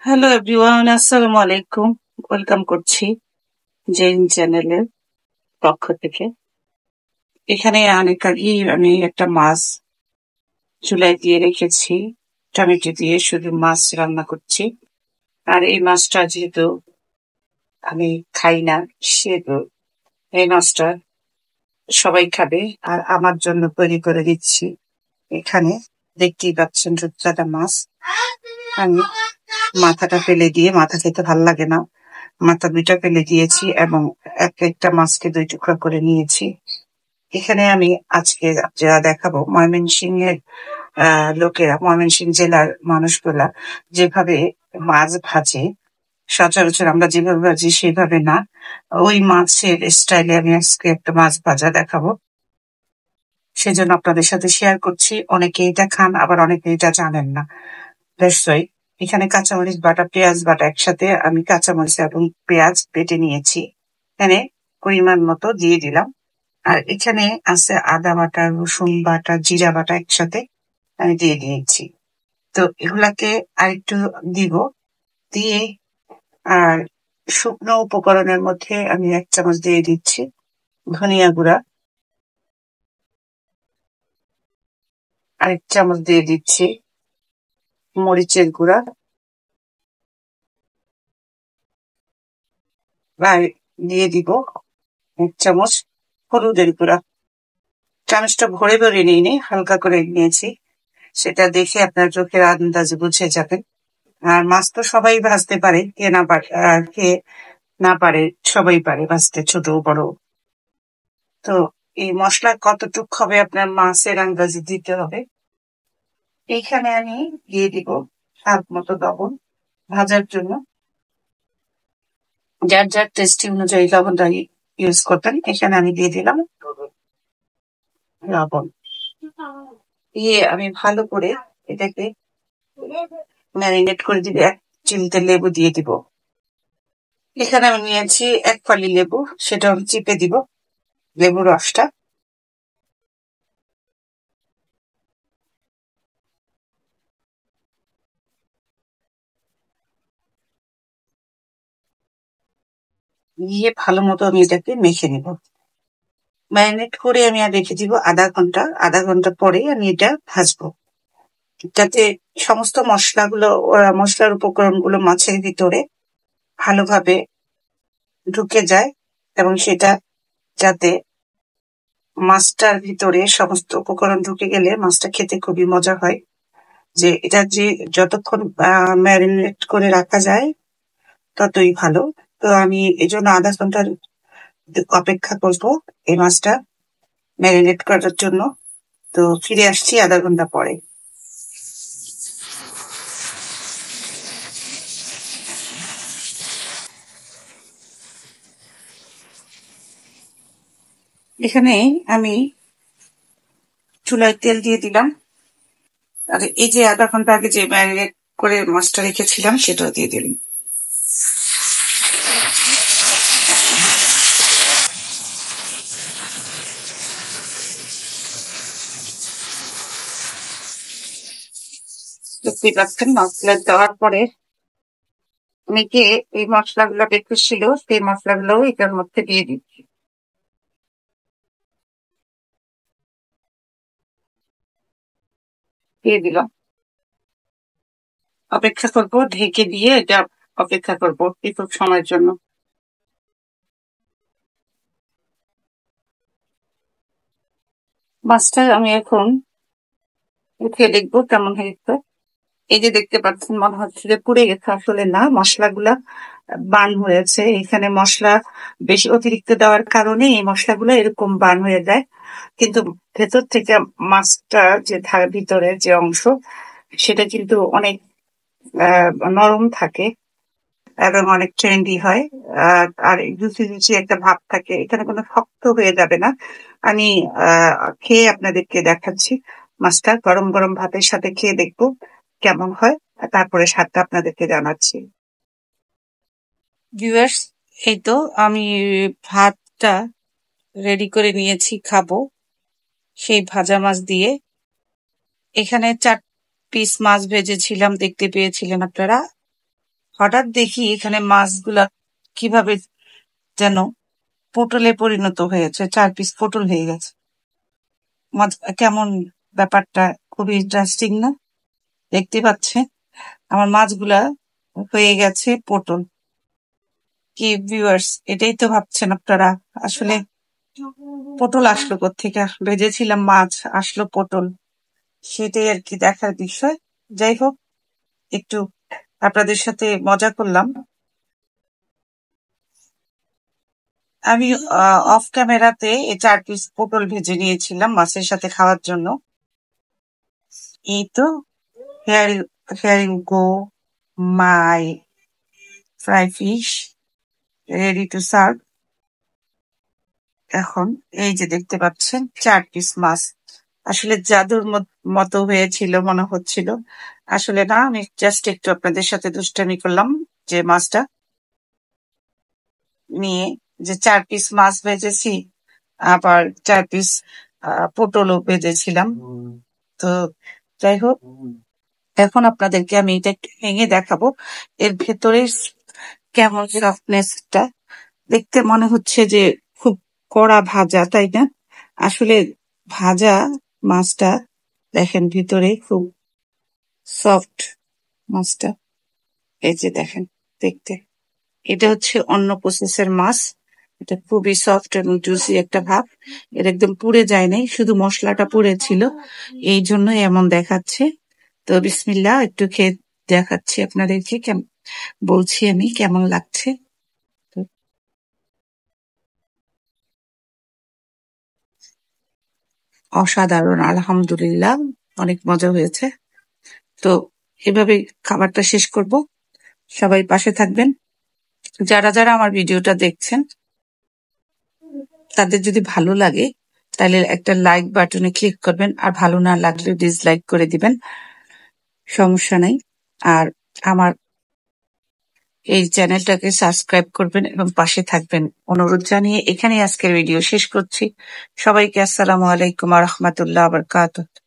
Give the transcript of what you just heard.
Hello everyone, আসসালামু আলাইকুম। Welcome করছি জেইন চ্যানেলের পক্ষ থেকে। এখানে অনেক আগেই আমি একটা মাছ চুলায় দিয়ে রেখেছি, টমেটো দিয়ে শুধু মাছ রান্না করছি। আর এই মাছটা যেহেতু আমি খাই না, সেহেতু এই মাছটা সবাই খাবে আর আমার জন্য তৈরি করে দিচ্ছি। এখানে দেখতেই পাচ্ছেন রূপচাঁদা মাছ। আমি মাথাটা ফেলে দিয়ে, মাথা খেতে ভাল লাগে না, মাথা দুইটা ফেলে দিয়েছি এবং একটা মাছকে 2 টুকরা করে নিয়েছি। এখানে আমি আজকে যা দেখাবো, ময়মনসিংহের লোকেরা, ময়মনসিংহ জেলার মানুষগুলা যেভাবে মাছ ভাজে, সচরাচর আমরা যেভাবে ভাজি সেভাবে না, ওই মাছের স্টাইলে আমি আজকে একটা মাছ ভাজা দেখাবো। সেজন্য আপনাদের সাথে শেয়ার করছি। অনেকে এটা খান, আবার অনেকে এটা জানেন না। দ্যাটস ওয়াই এখানে কাঁচামরিচ বাটা, পেঁয়াজ বাটা একসাথে আমি কাঁচামরিচ এবং পেঁয়াজ বেটে নিয়েছি। এখানে পরিমাণ মতো দিয়ে দিলাম। আর এখানে আছে আদা বাটা, রসুন বাটা, জিরা বাটা একসাথে আমি দিয়ে দিয়েছি। তো এগুলাকে আরেকটু দিব, দিয়ে আর শুকনো উপকরণের মধ্যে আমি 1 চামচ দিয়ে দিচ্ছি ধনিয়া গুঁড়া, 1 চামচ দিয়ে দিচ্ছি মরিচের গুঁড়া, আর দিয়ে দিব 1 চামচ হলুদের গুঁড়া। চামচটা ভরে ভরে নিইনি, হালকা করে নিয়েছি, সেটা দেখে আপনার চোখের আন্দাজে বুঝে যাবেন। আর মাছ তো সবাই ভাজতে পারে, কে না পারে, কে না পারে, সবাই পারে ভাজতে, ছোট বড়। তো এই মশলা কতটুক হবে আপনার মাছের আন্দাজে দিতে হবে। এইখানে আমি দিয়ে দিব স্বাদ মতো লবণ ভাজার জন্য। যার যার টেস্টি অনুযায়ী লবণটা ইউজ করতেন। এখানে আমি দিয়ে দিলাম লবণ। দিয়ে আমি ভালো করে এটাকে ম্যারিনেট করে দিলে 1 চিমটে লেবু দিয়ে দিব। এখানে আমি নিয়েছি 1 ফালি লেবু, সেটা আমি চিপে দিব লেবুর রসটা। দিয়ে ভালো মতো আমি এটাকে মেখে নিব। ম্যারিনেট করে আমি আর রেখে দিব আধা ঘন্টা। আধা ঘন্টা পরে আমি এটা ভাজবো, যাতে সমস্ত মশলার উপকরণগুলো মাছের ভিতরে ভালোভাবে ঢুকে যায় এবং সেটা যাতে মাছটার ভিতরে সমস্ত উপকরণ ঢুকে গেলে মাছটা খেতে খুবই মজা হয়। যে এটা যে যতক্ষণ ম্যারিনেট করে রাখা যায় ততই ভালো। তো আমি এই জন্য আধা ঘন্টা অপেক্ষা করবো এই মাছটা ম্যারিনেট করার জন্য। তো ফিরে আসছি আধা ঘন্টা পরে। এখানে আমি চুলায় তেল দিয়ে দিলাম, আর এই যে আধা ঘন্টা আগে যে ম্যারিনেট করে মাছটা রেখেছিলাম সেটাও দিয়ে দিলাম। দেখতেই পাচ্ছেন মশলা দেওয়ার পরে অনেকে এই মশলাগুলো রেখেছিল, সেই মশলাগুলো এটার মধ্যে দিয়ে দিচ্ছি। দিয়ে দিলাম, অপেক্ষা করব, ঢেকে দিয়ে এটা অপেক্ষা করব কিছু সময়ের জন্য। মাছটা আমি এখন উঠিয়ে দেখবো কেমন হয়েছে। এই যে দেখতে পাচ্ছেন মনে হচ্ছে যে পুড়ে গেছে, আসলে না, মশলাগুলা বার্ন হয়েছে। এখানে মশলা বেশি অতিরিক্ত দেওয়ার কারণে এই মশলাগুলো এরকম বার্ন হয়ে যায়, কিন্তু ভেতর থেকে মাছটা যে ভিতরের যে অংশ সেটা কিন্তু অনেক নরম থাকে এবং অনেক ট্রেন্ডি হয়। আর জুসি জুসি একটা ভাব থাকে, এখানে কোনো শক্ত হয়ে যাবে না। আমি খেয়ে আপনাদেরকে দেখাচ্ছি। মাছটা গরম গরম ভাতের সাথে খেয়ে দেখবো কেমন হয়, আর তারপরে স্বাদটা আপনাদেরকে জানাচ্ছি। ভিউয়ার্স, এই তো আমি ভাতটা রেডি করে নিয়েছি, খাবো সেই ভাজা মাছ দিয়ে। এখানে 4 পিস মাছ ভেজেছিলাম, দেখতে পেয়েছিলেন আপনারা। হঠাৎ দেখি এখানে মাছগুলা কিভাবে যেন পটলে পরিণত হয়েছে, 4 পিস পটল হয়ে গেছে। কেমন ব্যাপারটা, খুবই ইন্টারেস্টিং না? দেখতে পাচ্ছে আমার মাছগুলা হয়ে গেছে পটল। কি ভিউয়ার্স, এটাই তো ভাবছেন আপনারা, আসলে পটল আসলো কোত্থেকে? ভেজেছিলাম মাছ, আসলো পটল, সেটাই আর কি দেখার বিষয়। যাই হোক, একটু আপনাদের সাথে মজা করলাম। আমি অফ ক্যামেরাতে 4 পিস পটল ভেজে নিয়েছিলাম মাছের সাথে খাওয়ার জন্য। এই তো, here you go, my fry fish ready to serve. এখন এই যে দেখতে পাচ্ছেন 4 পিস মাছ, আসলে জাদুর মতো হয়েছিল মনে হচ্ছিল। আসলে না, আমি জাস্ট একটু আপনাদের সাথে দুষ্টামি করলাম যে মাছটা নিয়ে, যে 4 পিস মাছ ভেজেছি, আবার 4 পিস পটলও ভেজেছিলাম। তো যাই হোক, এখন আপনাদেরকে আমি এটা একটু ভেঙে দেখাবো এর ভেতরে কেমন সফটনেসটা। দেখতে মনে হচ্ছে যে খুব কড়া ভাজা, তাই না? আসলে ভাজা মাছটা দেখেন ভিতরে খুব সফট মাছটা। এই যে দেখেন, দেখতে এটা হচ্ছে অন্য প্রসেসের মাছ। এটা খুবই সফট এবং জুসি একটা ভাব। এটা একদম পুড়ে যায় নাই, শুধু মশলাটা পুড়ে ছিল, এই জন্য এমন দেখাচ্ছে। তো বিসমিল্লাহ, একটু খেয়ে দেখাচ্ছি আপনাদেরকে, বলছি আমি কেমন লাগছে। তো অসাধারণ, আলহামদুলিল্লাহ, অনেক মজা হয়েছে। তো এভাবে খাবারটা শেষ করব। সবাই পাশে থাকবেন। যারা যারা আমার ভিডিওটা দেখছেন, তাদের যদি ভালো লাগে তাহলে একটা লাইক বাটনে ক্লিক করবেন, আর ভালো না লাগলে ডিসলাইক করে দিবেন, সমস্যা নাই। আর আমার এই চ্যানেলটাকে সাবস্ক্রাইব করবেন এবং পাশে থাকবেন অনুরোধ জানিয়ে এখানে আজকের ভিডিও শেষ করছি। সবাইকে আসসালামু আলাইকুম ওয়া রাহমাতুল্লাহি ওয়া বারাকাতুহু।